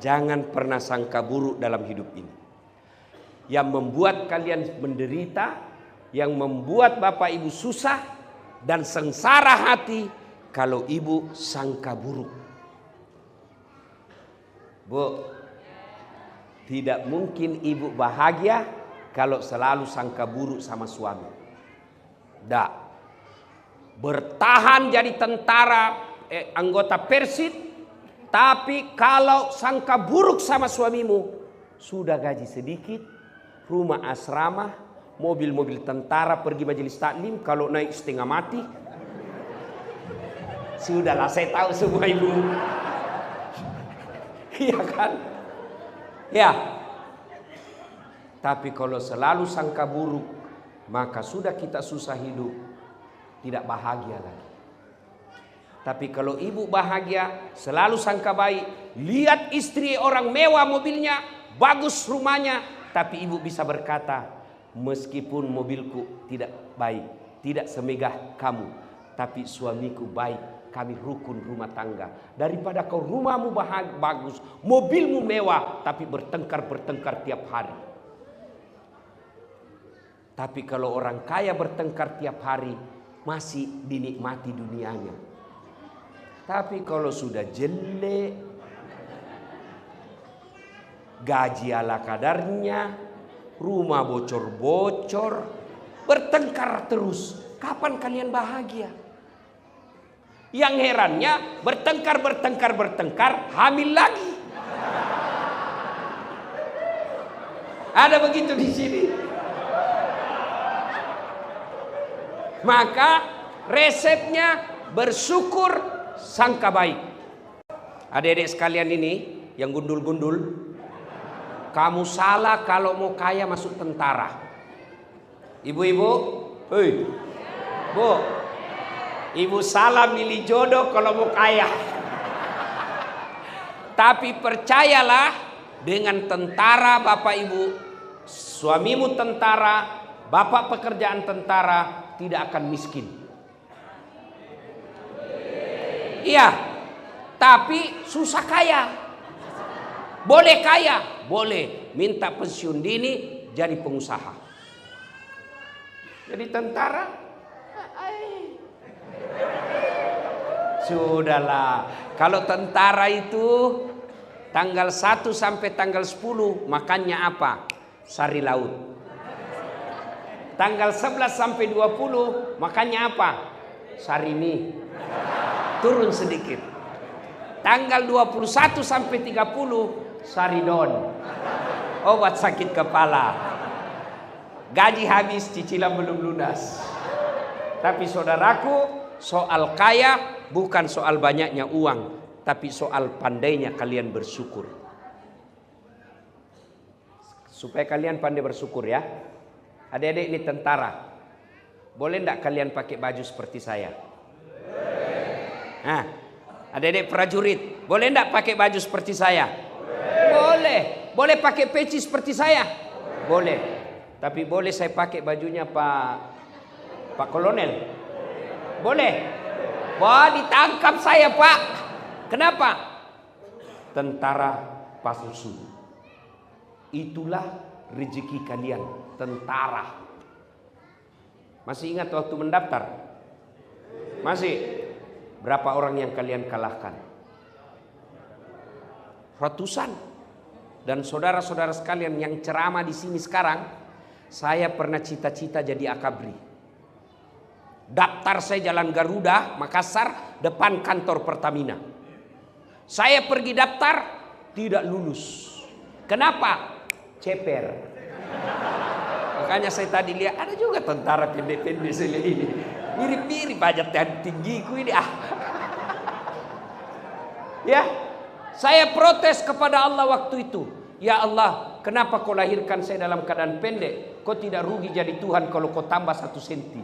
Jangan pernah sangka buruk dalam hidup ini. Yang membuat kalian menderita, yang membuat bapak ibu susah dan sengsara hati, kalau ibu sangka buruk. Bu, tidak mungkin ibu bahagia kalau selalu sangka buruk sama suami. Tidak. Bertahan jadi tentara, anggota Persit, tapi kalau sangka buruk sama suamimu, sudah gaji sedikit, rumah asrama, mobil-mobil tentara, pergi majelis taklim, kalau naik setengah mati. Sudahlah, saya tahu semua ibu. Iya kan? Ya. Tapi kalau selalu sangka buruk, maka sudah kita susah hidup, tidak bahagia lagi. Tapi kalau ibu bahagia, selalu sangka baik, lihat istri orang mewah mobilnya, bagus rumahnya, tapi ibu bisa berkata, meskipun mobilku tidak baik, tidak semegah kamu, tapi suamiku baik, kami rukun rumah tangga. Daripada kau rumahmu bagus, mobilmu mewah, tapi bertengkar tiap hari. Tapi kalau orang kaya bertengkar tiap hari, masih dinikmati dunianya. Tapi kalau sudah jelek, gaji ala kadarnya, rumah bocor-bocor, bertengkar terus, kapan kalian bahagia? Yang herannya bertengkar, hamil lagi. Ada begitu di sini. Maka resepnya bersyukur, sangka baik. Adik-adik sekalian ini yang gundul-gundul, kamu salah kalau mau kaya masuk tentara. Ibu-ibu, hei, bu, ibu salah milih jodoh kalau mau kaya. Tapi percayalah, dengan tentara bapak ibu, suamimu tentara, bapak pekerjaan tentara, tidak akan miskin. Iya, tapi susah kaya. Boleh kaya, boleh minta pensiun dini, jadi pengusaha. Jadi tentara, sudahlah. Kalau tentara itu tanggal 1 sampai tanggal 10 makannya apa? Sari laut. Tanggal 11 sampai 20 makannya apa? Sari mie. Turun sedikit. Tanggal 21 sampai 30 saridon. Obat sakit kepala. Gaji habis, cicilan belum lunas. Tapi saudaraku, soal kaya bukan soal banyaknya uang, tapi soal pandainya kalian bersyukur. Supaya kalian pandai bersyukur ya. Adik-adik ini tentara. Boleh enggak kalian pakai baju seperti saya? Nah, adik-adik prajurit, boleh enggak pakai baju seperti saya? Boleh. Boleh pakai peci seperti saya? Boleh. Tapi boleh saya pakai bajunya Pak Kolonel? Boleh. Wah, ditangkap saya, Pak. Kenapa? Tentara palsu. Itulah rezeki kalian, tentara. Masih ingat waktu mendaftar? Masih? Berapa orang yang kalian kalahkan? Ratusan. Dan saudara-saudara sekalian yang ceramah di sini sekarang, saya pernah cita-cita jadi akabri. Daftar saya Jalan Garuda, Makassar, depan kantor Pertamina. Saya pergi daftar, tidak lulus. Kenapa? Ceper. Makanya saya tadi lihat ada juga tentara pendek-pendek ini. Mirip-mirip aja tinggiku ini. Ya, saya protes kepada Allah waktu itu. Ya Allah, kenapa kau lahirkan saya dalam keadaan pendek? Kau tidak rugi jadi Tuhan kalau kau tambah 1 senti.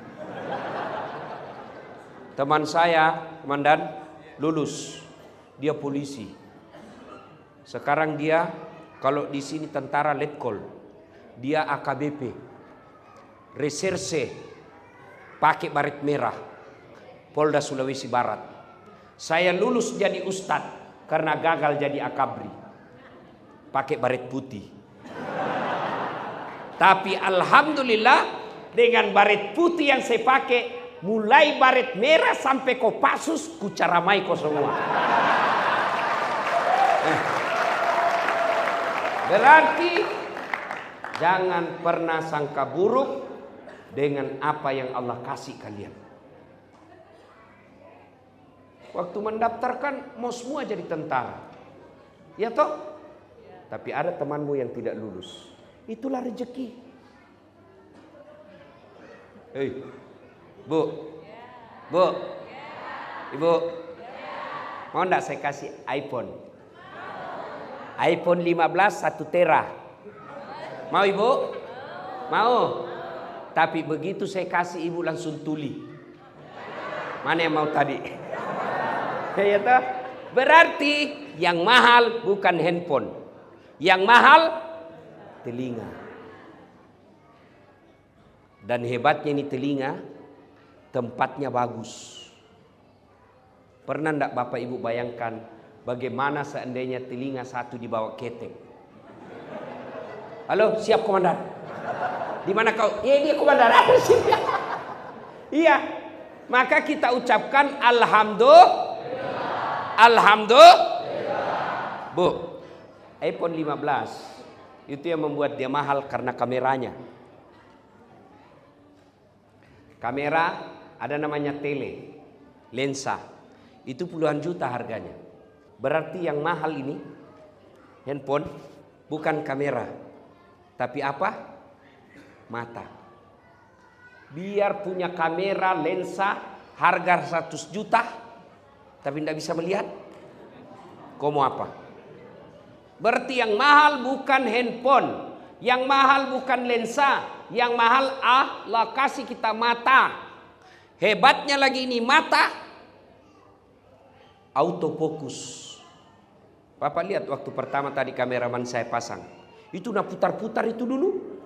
Teman saya, komandan, lulus. Dia polisi. Sekarang dia, kalau di sini tentara letkol, dia AKBP, reserse, pakai baret merah, Polda Sulawesi Barat. Saya lulus jadi ustadz karena gagal jadi akabri. pakai baret putih. Tapi alhamdulillah dengan baret putih yang saya pakai, mulai baret merah sampai Kopassus kucaramai kau semua. Berarti jangan pernah sangka buruk dengan apa yang Allah kasih kalian. Waktu mendaftarkan mau semua jadi tentara, ya toh? Tapi ada temanmu yang tidak lulus. Itulah rezeki. Hei, Bu, Ibu, mau enggak saya kasih iPhone? iPhone 15 1 tera. Mau Ibu? Mau? Tapi begitu saya kasih Ibu langsung tuli. Mana yang mau tadi? Ya toh? Berarti yang mahal bukan handphone. Yang mahal telinga. Dan hebatnya ini telinga, tempatnya bagus. Pernah enggak Bapak Ibu bayangkan bagaimana seandainya telinga satu dibawa ketek? Halo, siap komandan. Di mana kau? Ya ini komandan. Iya. Maka kita ucapkan alhamdulillah. Bu, iPhone 15 itu yang membuat dia mahal karena kameranya. Kamera ada namanya lensa. Itu puluhan juta harganya. Berarti yang mahal ini handphone bukan kamera, tapi apa? Mata. Biar punya kamera lensa harga 100 juta tapi tidak bisa melihat, kau mau apa? Berarti yang mahal bukan handphone, yang mahal bukan lensa, yang mahal Allah kasih kita mata. Hebatnya lagi ini mata autofokus. Bapak lihat waktu pertama tadi kameraman saya pasang, itu udah putar-putar itu dulu.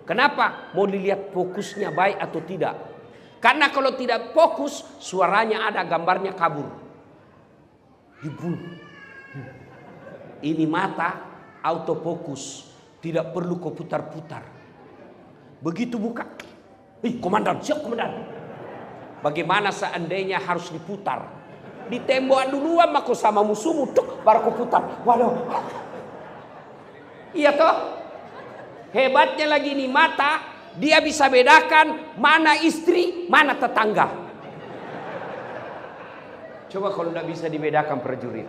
Kenapa? Mau dilihat fokusnya baik atau tidak. Karena kalau tidak fokus, suaranya ada, gambarnya kabur. Ibu, ini mata autofokus, tidak perlu kau putar-putar. Begitu buka, komandan, siap komandan. Bagaimana seandainya harus diputar? Di tembok duluan mako sama musuhmu, baru kau putar. Waduh. Iya toh? Hebatnya lagi nih mata, dia bisa bedakan mana istri, mana tetangga. Coba kalau tidak bisa dibedakan prajurit.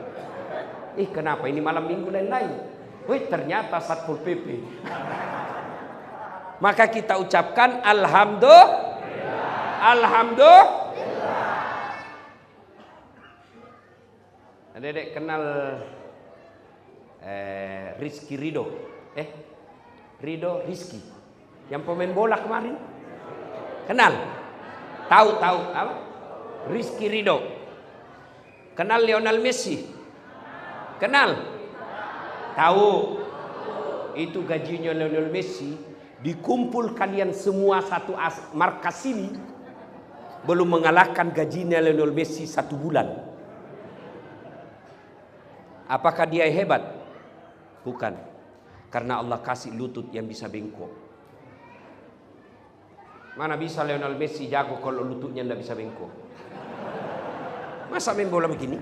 Kenapa ini malam minggu lain-lain? Ternyata Satpol PP. Maka kita ucapkan alhamdulillah. Adek kenal Rizky Ridho? Rizky yang pemain bola kemarin, kenal? Tahu apa? Rizky Ridho. Kenal Lionel Messi? Kenal? Tahu? Itu gajinya Lionel Messi dikumpul kalian semua satu markas ini belum mengalahkan gajinya Lionel Messi 1 bulan. Apakah dia hebat? Bukan. Karena Allah kasih lutut yang bisa bengkok. Mana bisa Lionel Messi jago kalau lututnya tidak bisa bengkok? Masa main bola begini?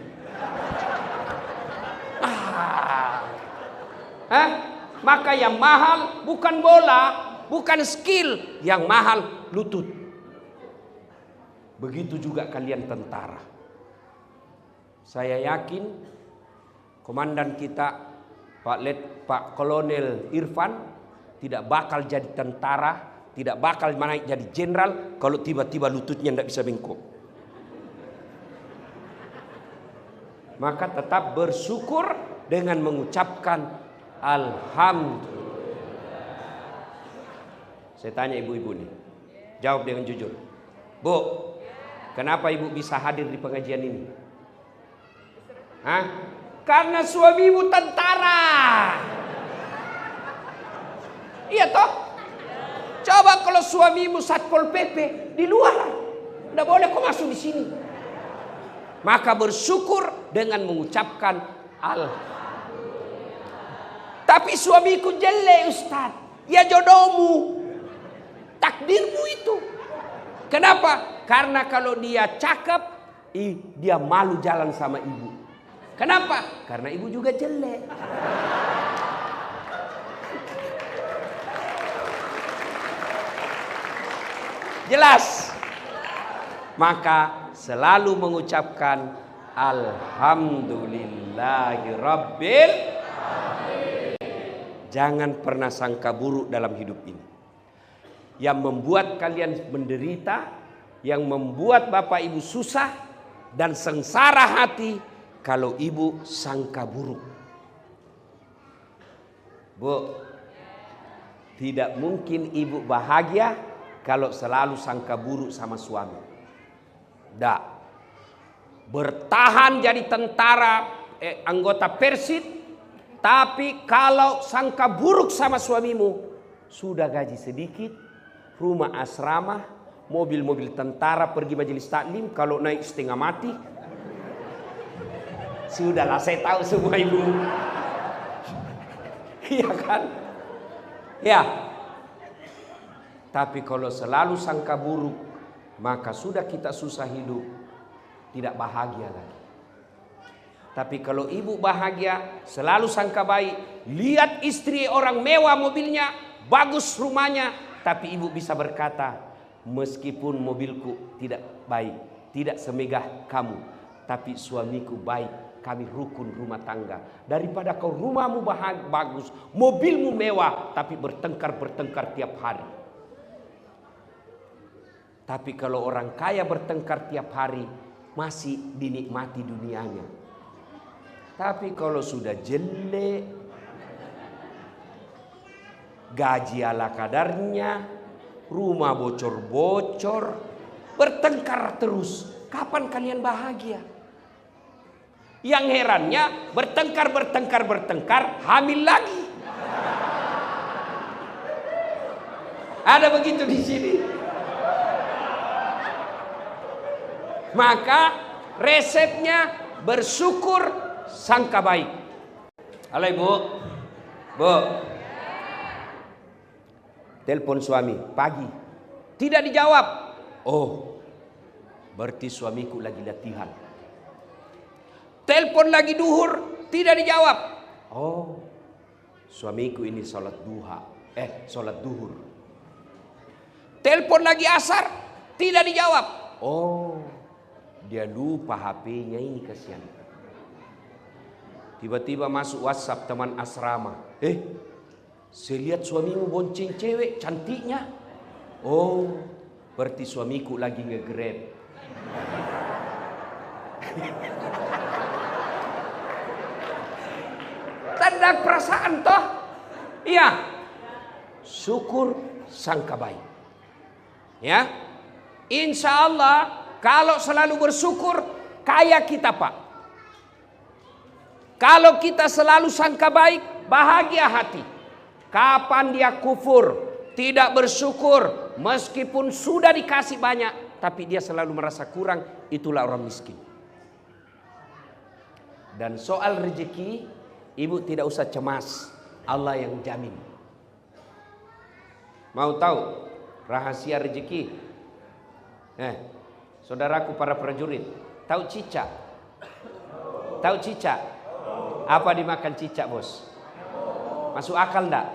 Maka yang mahal bukan bola, bukan skill, yang mahal lutut. Begitu juga kalian tentara. Saya yakin komandan kita Pak Kolonel Irfan tidak bakal jadi tentara, tidak bakal naik jadi jenderal kalau tiba-tiba lututnya tidak bisa bengkok. Maka tetap bersyukur dengan mengucapkan alhamdulillah. Saya tanya ibu-ibu nih, jawab dengan jujur. Bu, kenapa ibu bisa hadir di pengajian ini? Karena suamimu tentara. Iya toh? Coba kalau suamimu Satpol PP di luar, tidak boleh kau masuk di sini. Maka bersyukur dengan mengucapkan alhamdulillah. Tapi suamiku jelek Ustaz. Ya jodohmu. Takdirmu itu. Kenapa? Karena kalau dia cakep, dia malu jalan sama ibu. Kenapa? Karena ibu juga jelek. Jelas? Maka selalu mengucapkan Alhamdulillahirabbil. Jangan pernah sangka buruk dalam hidup ini. Yang membuat kalian menderita, yang membuat bapak ibu susah dan sengsara hati, kalau ibu sangka buruk. Bu, tidak mungkin ibu bahagia kalau selalu sangka buruk sama suami. Dah. Bertahan jadi tentara, anggota Persit, tapi kalau sangka buruk sama suamimu, sudah gaji sedikit, rumah asrama, mobil-mobil tentara, pergi majelis taklim, kalau naik setengah mati. Sudahlah, saya tahu semua ibu. Iya kan? Ya. Tapi kalau selalu sangka buruk, maka sudah kita susah hidup, tidak bahagia lagi. Tapi kalau ibu bahagia, selalu sangka baik, lihat istri orang mewah mobilnya, bagus rumahnya, tapi ibu bisa berkata, meskipun mobilku tidak baik, tidak semegah kamu, tapi suamiku baik, kami rukun rumah tangga. Daripada kau rumahmu bagus, mobilmu mewah, tapi bertengkar tiap hari. Tapi kalau orang kaya bertengkar tiap hari, masih dinikmati dunianya. Tapi kalau sudah jelek, gaji ala kadarnya, rumah bocor-bocor, bertengkar terus, kapan kalian bahagia? Yang herannya bertengkar, hamil lagi. Ada begitu di sini. Maka resepnya bersyukur, sangka baik. Halo ibu, bu, telepon suami pagi, tidak dijawab. Oh, berarti suamiku lagi latihan. Telepon lagi duhur, tidak dijawab. Oh, suamiku ini sholat duhur. Telepon lagi asar, tidak dijawab. Oh, dia lupa HP-nya ini, kasihan. Tiba-tiba masuk WhatsApp teman asrama. Saya lihat suamimu bonceng cewek cantiknya. Oh, berarti suamiku lagi nge-grab. Tanda perasaan toh? Iya. Syukur, sangka baik. Ya. Insya Allah kalau selalu bersyukur, kaya kita Pak. Kalau kita selalu sangka baik, bahagia hati. Kapan dia kufur, tidak bersyukur, meskipun sudah dikasih banyak, tapi dia selalu merasa kurang, itulah orang miskin. Dan soal rezeki, ibu tidak usah cemas, Allah yang jamin. Mau tahu rahasia rezeki? Saudaraku para prajurit, tahu cicak? Tahu cicak? Apa dimakan cicak, bos? Masuk akal enggak?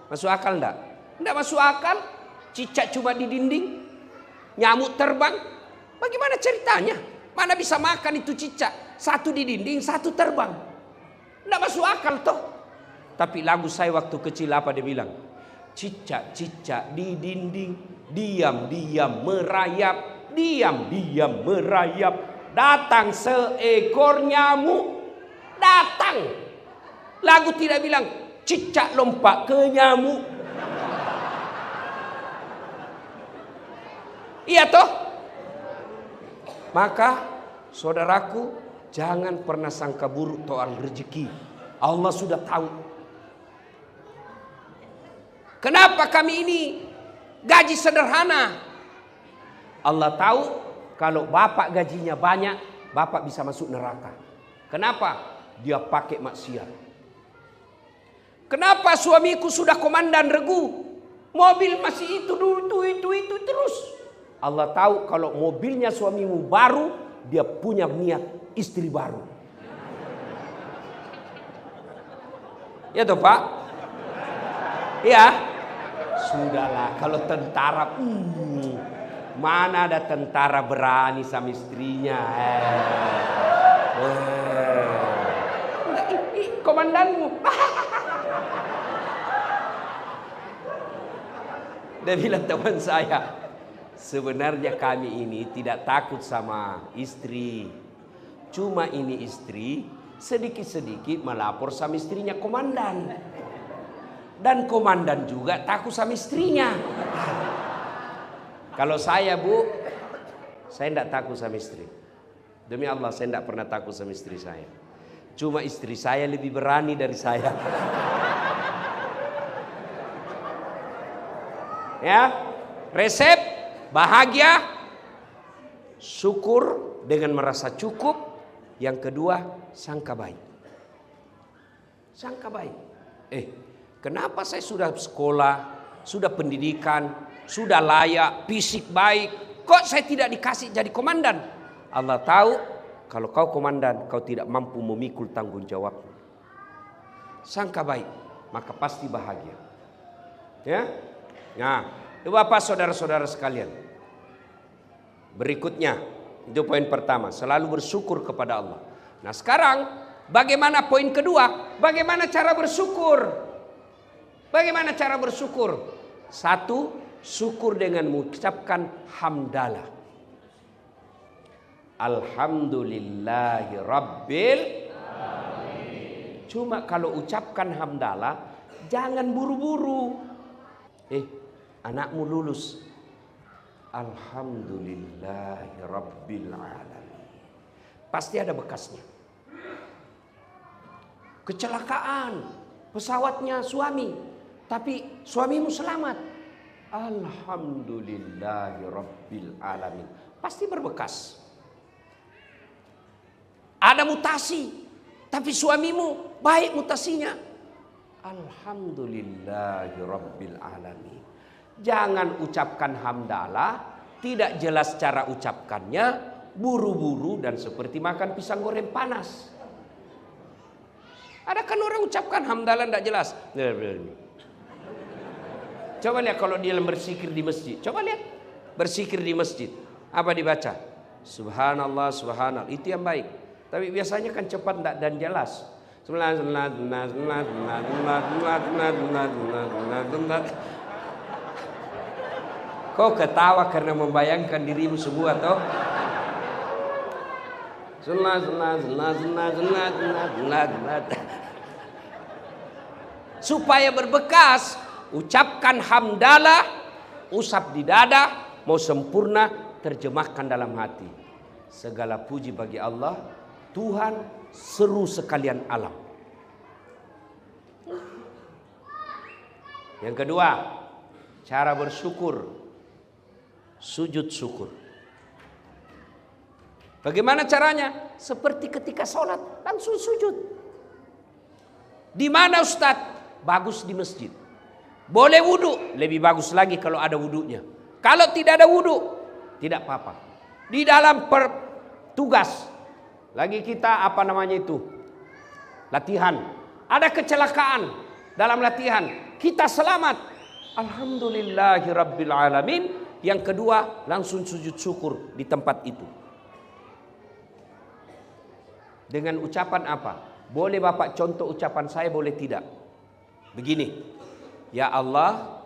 Masuk akal enggak? Enggak masuk akal. Cicak cuma di dinding, nyamuk terbang. Bagaimana ceritanya? Mana bisa makan itu cicak? Satu di dinding, satu terbang. Enggak masuk akal toh. Tapi lagu saya waktu kecil apa dia bilang? Cicak-cicak di dinding, diam-diam merayap, diam-diam merayap. Datang seekor nyamuk, datang. Lagu tidak bilang cicak lompat ke nyamuk. Iya toh? Maka saudaraku, jangan pernah sangka buruk soal rezeki. Allah sudah tahu. Kenapa kami ini gaji sederhana? Allah tahu kalau bapak gajinya banyak, bapak bisa masuk neraka. Kenapa? Dia pakai maksiat. Kenapa suamiku sudah komandan regu? Mobil masih itu terus. Allah tahu kalau mobilnya suamimu baru, dia punya niat istri baru. Ya toh Pak? Ya. Sudahlah, kalau tentara, mana ada tentara berani sama istrinya? Komandanmu. Dia bilang teman saya, sebenarnya kami ini tidak takut sama istri. Cuma ini istri sedikit-sedikit melapor sama istrinya komandan. Dan komandan juga takut sama istrinya. Kalau saya Bu, saya tidak takut sama istri. Demi Allah saya tidak pernah takut sama istri saya. Cuma istri saya lebih berani dari saya. Ya, resep bahagia, syukur dengan merasa cukup. Yang kedua, sangka baik. Sangka baik. Kenapa saya sudah sekolah, sudah pendidikan, sudah layak, fisik baik, kok saya tidak dikasih jadi komandan? Allah tahu kalau kau komandan, kau tidak mampu memikul tanggung jawab. Sangka baik, maka pasti bahagia. Ya. Nah, Bapak saudara-saudara sekalian. Berikutnya, itu poin pertama, selalu bersyukur kepada Allah. Nah, sekarang bagaimana poin kedua? Bagaimana cara bersyukur? Bagaimana cara bersyukur? Satu, syukur dengan mengucapkan hamdalah. Alhamdulillahi Rabbil Alamin. Cuma kalau ucapkan hamdalah, jangan buru-buru. Anakmu lulus. Alhamdulillahi Rabbil Alamin. Pasti ada bekasnya. Kecelakaan, pesawatnya suami, tapi suamimu selamat. Alhamdulillahi Rabbil Alamin. Pasti berbekas. Ada mutasi, tapi suamimu baik mutasinya. Alhamdulillahi Rabbil Alamin. Jangan ucapkan hamdalah, tidak jelas cara ucapkannya, buru-buru dan seperti makan pisang goreng panas. Ada kan orang ucapkan hamdalah tidak jelas. Coba lihat kalau dia berzikir di masjid. Coba lihat berzikir di masjid. Apa dibaca? Subhanallah, subhanallah. Itu yang baik. Tapi biasanya kan cepat dan jelas. Kau ketawa karena membayangkan dirimu semua toh? Supaya berbekas, ucapkan hamdalah, usap di dada, mau sempurna, terjemahkan dalam hati. Segala puji bagi Allah, Tuhan seru sekalian alam. Yang kedua, cara bersyukur. Sujud syukur. Bagaimana caranya? Seperti ketika sholat, langsung sujud. Di mana Ustadz? Bagus di masjid. Boleh wudhu, lebih bagus lagi kalau ada wudhunya. Kalau tidak ada wudhu, tidak apa-apa. Di dalam tugas, lagi kita latihan. Ada kecelakaan dalam latihan, kita selamat. Alhamdulillahi Rabbil Alamin. Yang kedua, langsung sujud syukur di tempat itu. Dengan ucapan apa? Boleh Bapak contoh ucapan saya, boleh tidak? Begini, ya Allah,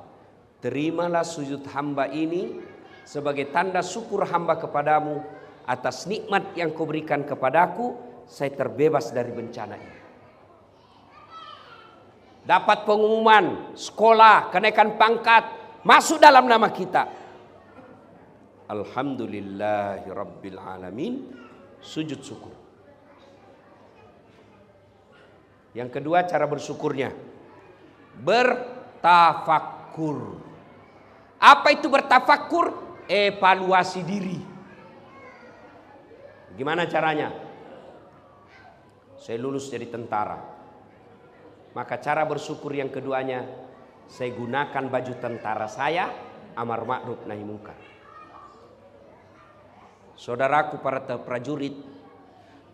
terimalah sujud hamba ini sebagai tanda syukur hamba kepadamu atas nikmat yang kau berikan kepadaku, saya terbebas dari bencana ini. Dapat pengumuman, sekolah, kenaikan pangkat, masuk dalam nama kita. Alhamdulillahi Rabbil Alamin. Sujud syukur. Yang kedua cara bersyukurnya, bertafakkur. Apa itu bertafakkur? Evaluasi diri. Gimana caranya? Saya lulus jadi tentara. Maka cara bersyukur yang keduanya, saya gunakan baju tentara saya, amar ma'ruf nahi munkar. Saudaraku para prajurit,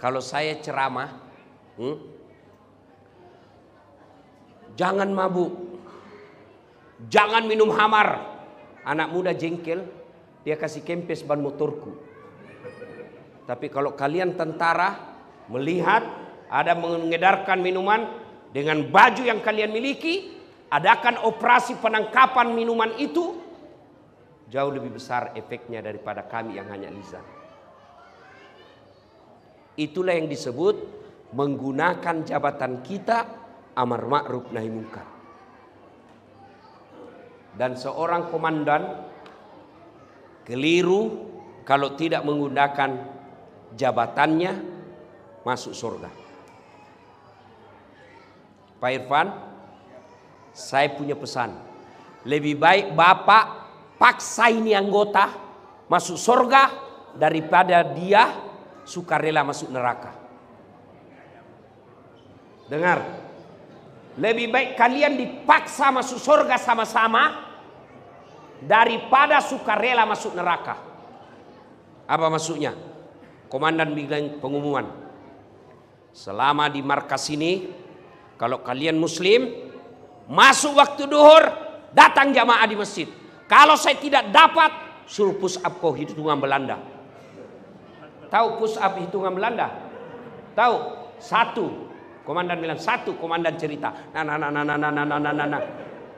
kalau saya ceramah, jangan mabuk, jangan minum hamar. Anak muda jengkel, dia kasih kempes ban motorku. Tapi kalau kalian tentara melihat ada mengedarkan minuman dengan baju yang kalian miliki, adakan operasi penangkapan minuman itu, jauh lebih besar efeknya daripada kami yang hanya lisan. Itulah yang disebut menggunakan jabatan kita amar ma'ruf nahi munkar. Dan seorang komandan keliru kalau tidak menggunakan jabatannya masuk surga. Pak Irfan, saya punya pesan. Lebih baik Bapak paksa ini anggota masuk surga daripada dia sukarela masuk neraka. Dengar. Lebih baik kalian dipaksa masuk surga sama-sama daripada sukarela masuk neraka. Apa maksudnya? Komandan bilang pengumuman. Selama di markas ini, kalau kalian muslim, masuk waktu duhur, datang jamaah di masjid. Kalau saya tidak dapat, suruh push up kau hitungan Belanda. Tahu push up hitungan Belanda? Tahu? 1. Komandan bilang 1, komandan cerita. Nah.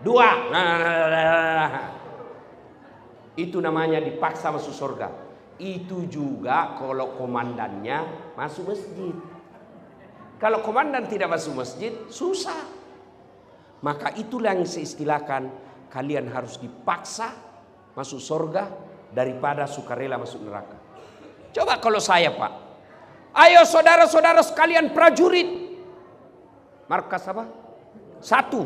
2. Itu namanya dipaksa masuk surga. Itu juga kalau komandannya masuk masjid. Kalau komandan tidak masuk masjid, susah. Maka itulah yang saya istilahkan, kalian harus dipaksa masuk surga daripada sukarela masuk neraka. Coba kalau saya, Pak. Ayo saudara-saudara sekalian prajurit. Markas apa? 1.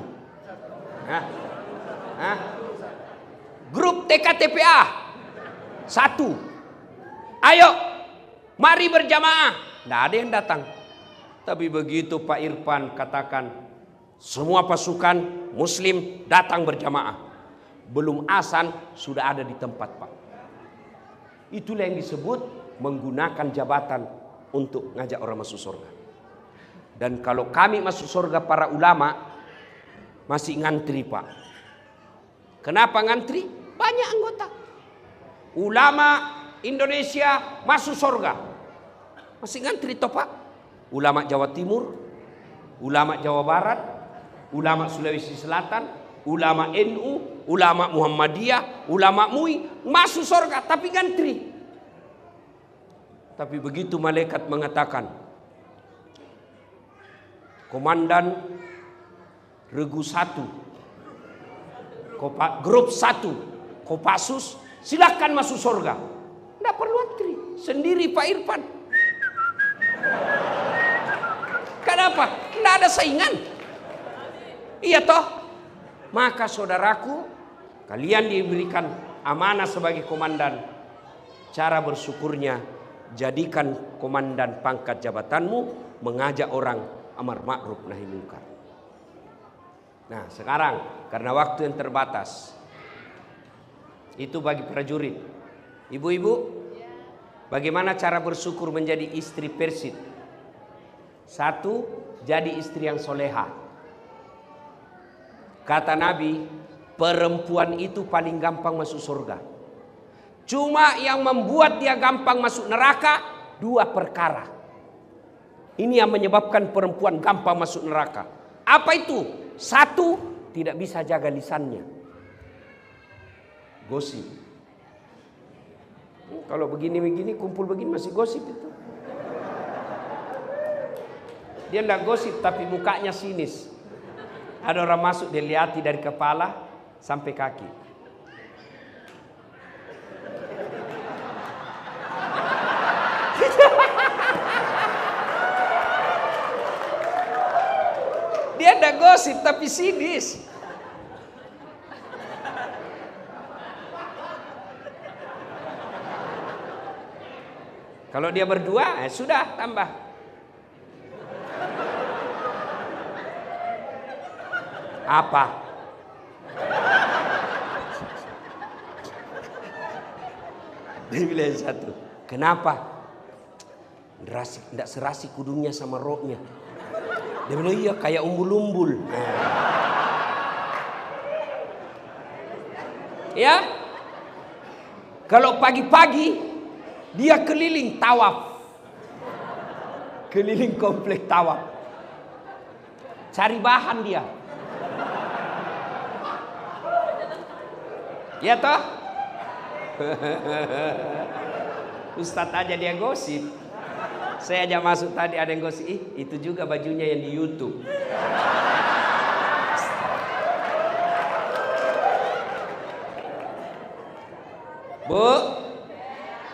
Grup TKTPA 1. Ayo, mari berjamaah. Tidak ada yang datang. Tapi begitu Pak Irfan katakan, semua pasukan muslim datang berjamaah. Belum azan sudah ada di tempat, Pak. Itulah yang disebut menggunakan jabatan untuk ngajak orang masuk surga. Dan kalau kami masuk surga para ulama masih ngantri, Pak. Kenapa ngantri? Banyak anggota. Ulama Indonesia masuk surga masih ngantri toh, Pak. Ulama Jawa Timur, ulama Jawa Barat, ulama Sulawesi Selatan, ulama NU, ulama Muhammadiyah, ulama MUI masuk surga tapi ngantri. Tapi begitu malaikat mengatakan, komandan regu 1, grup 1, Kopassus, silakan masuk surga. Tidak perlu antri, sendiri Pak Irfan. Kenapa? Tidak ada saingan. Iya toh? Maka saudaraku, kalian diberikan amanah sebagai komandan. Cara bersyukurnya, jadikan komandan pangkat jabatanmu mengajak orang amar ma'ruf nahi munkar. Nah sekarang karena waktu yang terbatas, itu bagi prajurit. Ibu-ibu, bagaimana cara bersyukur menjadi istri Persid? 1, jadi istri yang soleha. Kata Nabi, perempuan itu paling gampang masuk surga. Cuma yang membuat dia gampang masuk neraka 2 perkara. Ini yang menyebabkan perempuan gampang masuk neraka. Apa itu? 1, tidak bisa jaga lisannya. Gosip. Kalau begini-begini, kumpul begini masih gosip itu. Dia tidak gosip tapi mukanya sinis. Ada orang masuk, dia lihati dari kepala sampai kaki. Dia tidak gosip tapi sinis. Kalau dia berdua, sudah tambah. Apa? Dia bilang satu. Kenapa? Tidak serasi kudungnya sama roknya. Dia bilang iya kayak umbul-umbul. Ya. Kalau pagi-pagi dia keliling tawaf. Keliling komplek tawaf. Cari bahan dia. Ya toh? Ustadz aja dia gosip. Saya aja masuk tadi ada yang gosip. Itu juga bajunya yang di YouTube. Bu,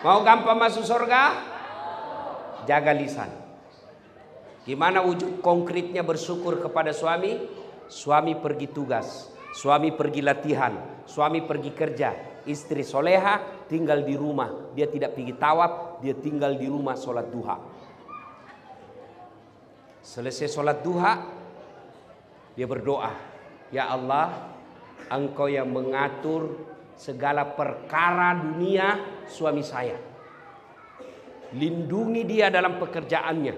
mau gampang masuk surga? Jaga lisan. Gimana wujud konkretnya bersyukur kepada suami? Suami pergi tugas, suami pergi latihan, suami pergi kerja. Istri soleha tinggal di rumah. Dia tidak pergi tawaf, dia tinggal di rumah sholat duha. Selesai sholat duha, dia berdoa. Ya Allah, Engkau yang mengatur segala perkara dunia suami saya. Lindungi dia dalam pekerjaannya.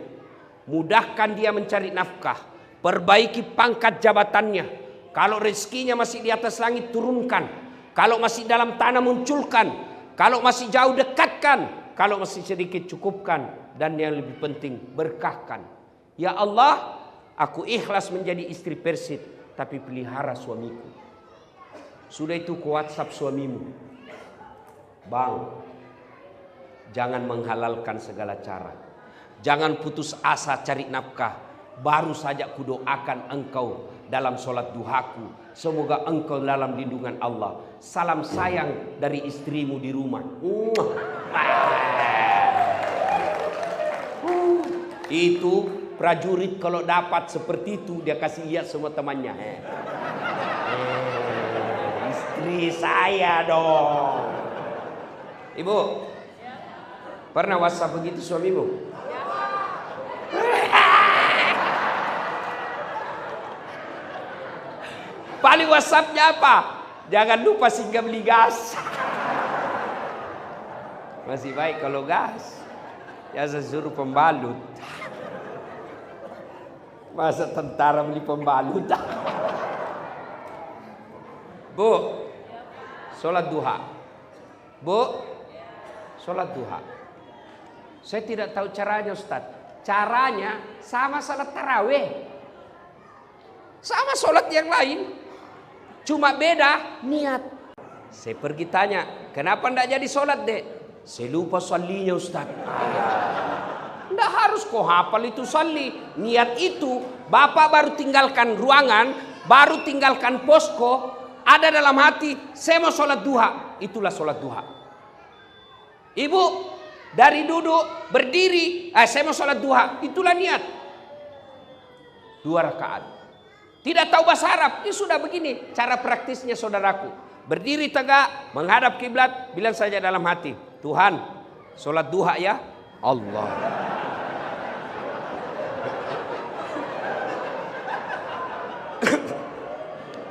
Mudahkan dia mencari nafkah. Perbaiki pangkat jabatannya. Kalau rezekinya masih di atas langit, turunkan. Kalau masih dalam tanah, munculkan. Kalau masih jauh, dekatkan. Kalau masih sedikit, cukupkan. Dan yang lebih penting, berkahkan. Ya Allah, aku ikhlas menjadi istri Persid, tapi pelihara suamiku. Sudah itu ke WhatsApp suamimu. Bang, jangan menghalalkan segala cara. Jangan putus asa cari nafkah. Baru saja kudoakan engkau dalam sholat duhaku. Semoga engkau dalam lindungan Allah. Salam sayang dari istrimu di rumah. Itu prajurit kalau dapat seperti itu, dia kasih lihat semua temannya. Istri saya dong. Ibu, pernah WhatsApp begitu suamimu? Paling WhatsAppnya apa? Jangan lupa singgah beli gas. Masih baik kalau gas. Ya saya suruh pembalut. Masa tentara beli pembalut? Bu, sholat duha. Bu, sholat duha. Saya tidak tahu caranya Ustaz. Caranya sama sholat tarawih. Sama sholat yang lain. Cuma beda niat. Saya pergi tanya, kenapa tidak jadi sholat dek? Saya lupa salinya Ustaz. Tidak harus kau hafal itu sali. Niat itu, bapak baru tinggalkan ruangan, baru tinggalkan posko, ada dalam hati, saya mau sholat duha. Itulah sholat duha. Ibu, dari duduk, berdiri, saya mau sholat duha. Itulah niat. 2 rakaat. Tidak tahu bahasa Arab, ini sudah begini cara praktisnya saudaraku. Berdiri tegak, menghadap kiblat, bilang saja dalam hati, Tuhan, sholat duha ya Allah.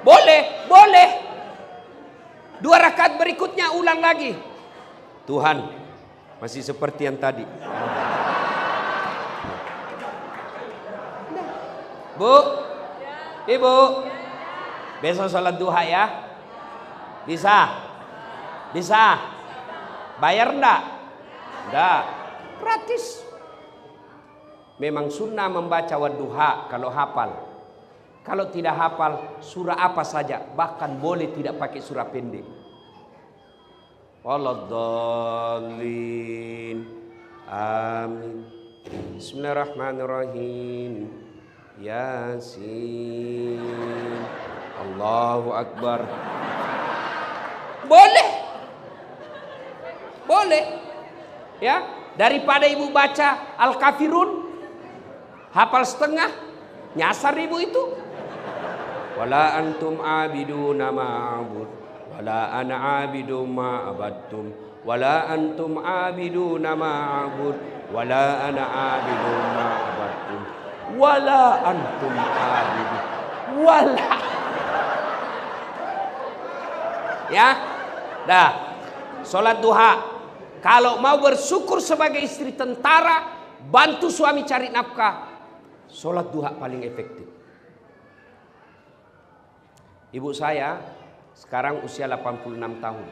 Boleh. 2 rakaat berikutnya ulang lagi. Tuhan, masih seperti yang tadi. Bu, Ibu, besok sholat duha ya? Bisa? Bayar enggak? Enggak. Gratis. Memang sunnah membaca wadduha kalau hafal. Kalau tidak hafal, surah apa saja. Bahkan boleh tidak pakai surah pendek. Waladdallin. Amin. Bismillahirrahmanirrahim. Yasin. Allahu Akbar. Boleh. Ya, daripada ibu baca Al-Kafirun, hafal setengah, nyasar ibu itu. Wala antum abiduna ma'abud, wala ana abidum ma'abadtum, wala antum abiduna ma'abud, wala ana abidum ma'abadtum. Wala antum abidun. Wala. Ya, dah. Sholat duha. Kalau mau bersyukur sebagai istri tentara, bantu suami cari nafkah, sholat duha paling efektif. Ibu saya sekarang usia 86 tahun.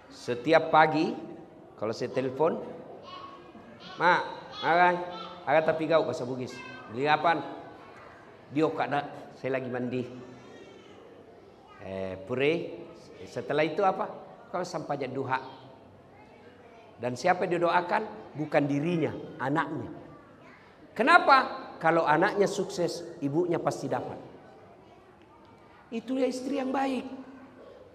Setiap pagi kalau saya telepon, "Mak, agak tapi gau bahasa Bugis. Beli apaan?" "Dio kada, saya lagi mandi." Pure. Setelah itu apa? Kau sampainya duha. Dan siapa yang didoakan? Bukan dirinya, anaknya. Kenapa? Kalau anaknya sukses, ibunya pasti dapat. Itu ya istri yang baik.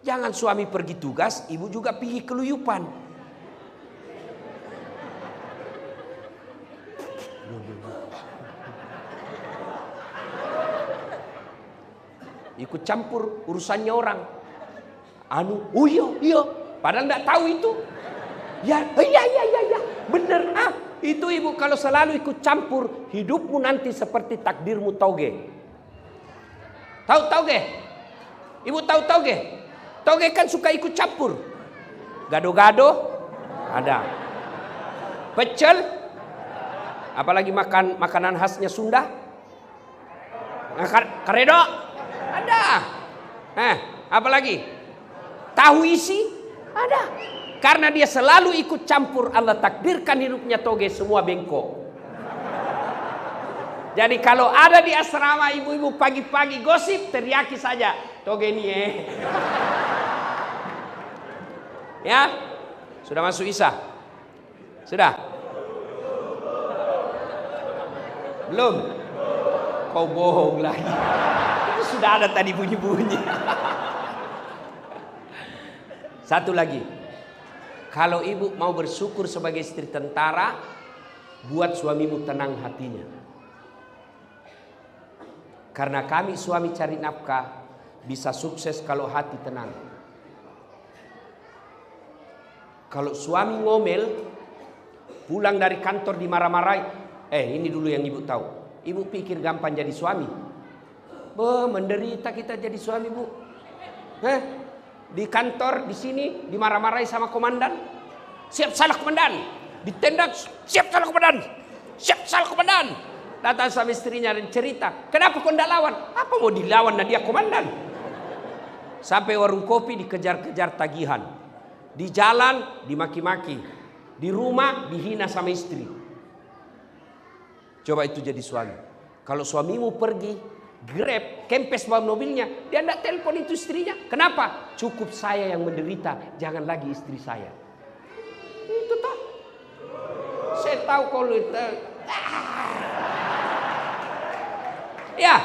Jangan suami pergi tugas, ibu juga pergi keluyupan. Ikut campur urusannya orang. Oh iya. Padahal enggak tahu itu. Ya, iya. Bener. Itu ibu kalau selalu ikut campur, hidupmu nanti seperti takdirmu toge. Tahu toge? Ibu tahu toge? Toge kan suka ikut campur. Gado-gado ada. Pecel, apalagi makanan khasnya Sunda. Karedo ada. Apalagi? Tahu isi ada. Karena dia selalu ikut campur, Allah takdirkan hidupnya toge semua bengkok. Jadi kalau ada di asrama ibu-ibu pagi-pagi gosip, teriaki saja, toge ini Ya, sudah masuk Isya? Sudah? Belum? Kau bohong lagi. Itu sudah ada tadi bunyi-bunyi. Satu lagi. Kalau ibu mau bersyukur sebagai istri tentara, buat suamimu tenang hatinya. Karena kami suami cari nafkah, bisa sukses kalau hati tenang. Kalau suami ngomel, pulang dari kantor dimarah-marahi. Ini dulu yang ibu tahu. Ibu pikir gampang jadi suami. Menderita kita jadi suami, Bu. Di kantor, di sini dimarah-marahi sama komandan. Siap salah komandan. Ditendang, siap salah komandan. Siap salah komandan. Datang sama istrinya dan cerita, "Kenapa kau tidak lawan?" "Apa mau dilawan, nah dia komandan." Sampai warung kopi dikejar-kejar tagihan. Di jalan dimaki-maki. Di rumah dihina sama istri. Coba itu jadi suami. Kalau suamimu pergi Grab, kempes bawa mobilnya, dia tidak telepon itu istrinya. Kenapa? Cukup saya yang menderita, jangan lagi istri saya. Itu toh. Saya tahu kalau itu. Ya,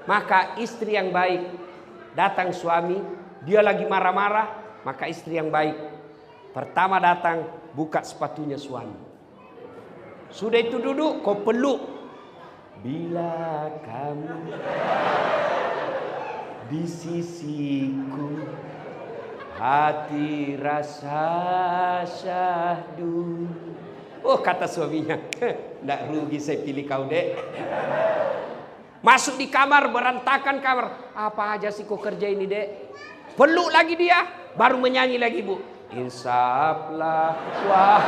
maka istri yang baik, datang suami, dia lagi marah-marah, maka istri yang baik, pertama datang, buka sepatunya suami. Sudah itu duduk, kau peluk. Bila kamu di sisiku, hati rasa syahdu. Kata suaminya, "Nggak rugi saya pilih kau, Dek." Masuk di kamar, berantakan kamar. "Apa aja sih kau kerja ini, Dek?" Peluk lagi dia, baru menyanyi lagi, Bu. Insaflah wah.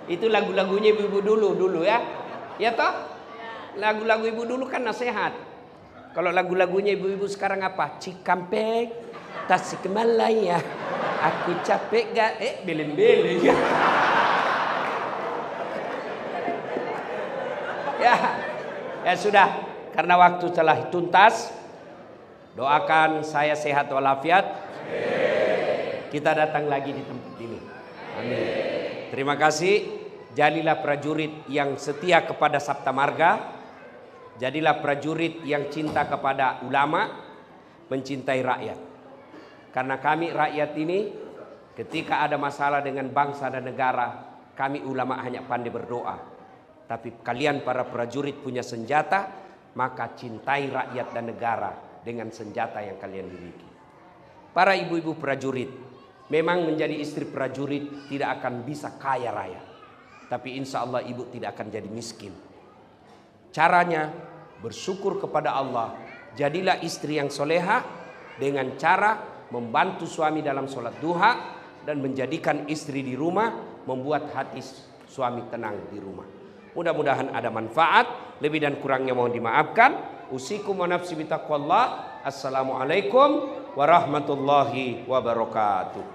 Itu lagu-lagunya ibu-ibu dulu ya. Ya toh? Lagu-lagu ibu dulu kan nasihat. Kalau lagu-lagunya ibu-ibu sekarang apa? Cikampek, Tasikmalaya, aku capek gak? Beleng-beleng. Ya sudah. Karena waktu telah tuntas, doakan saya sehat walafiat. Kita datang lagi di tempat ini. Amin. Terima kasih. Jadilah prajurit yang setia kepada Sabta Marga. Jadilah prajurit yang cinta kepada ulama, mencintai rakyat. Karena kami rakyat ini, ketika ada masalah dengan bangsa dan negara, kami ulama hanya pandai berdoa. Tapi kalian para prajurit punya senjata, maka cintai rakyat dan negara dengan senjata yang kalian miliki. Para ibu-ibu prajurit, memang menjadi istri prajurit tidak akan bisa kaya raya. Tapi insya Allah ibu tidak akan jadi miskin. Caranya bersyukur kepada Allah Jadilah istri yang soleha dengan cara membantu suami dalam sholat duha dan menjadikan istri di rumah, membuat hati suami tenang di rumah. Mudah-mudahan ada manfaat. Lebih dan kurangnya mohon dimaafkan. Usikum wa nafsi bitaqwallah. Assalamualaikum warahmatullahi wabarakatuh.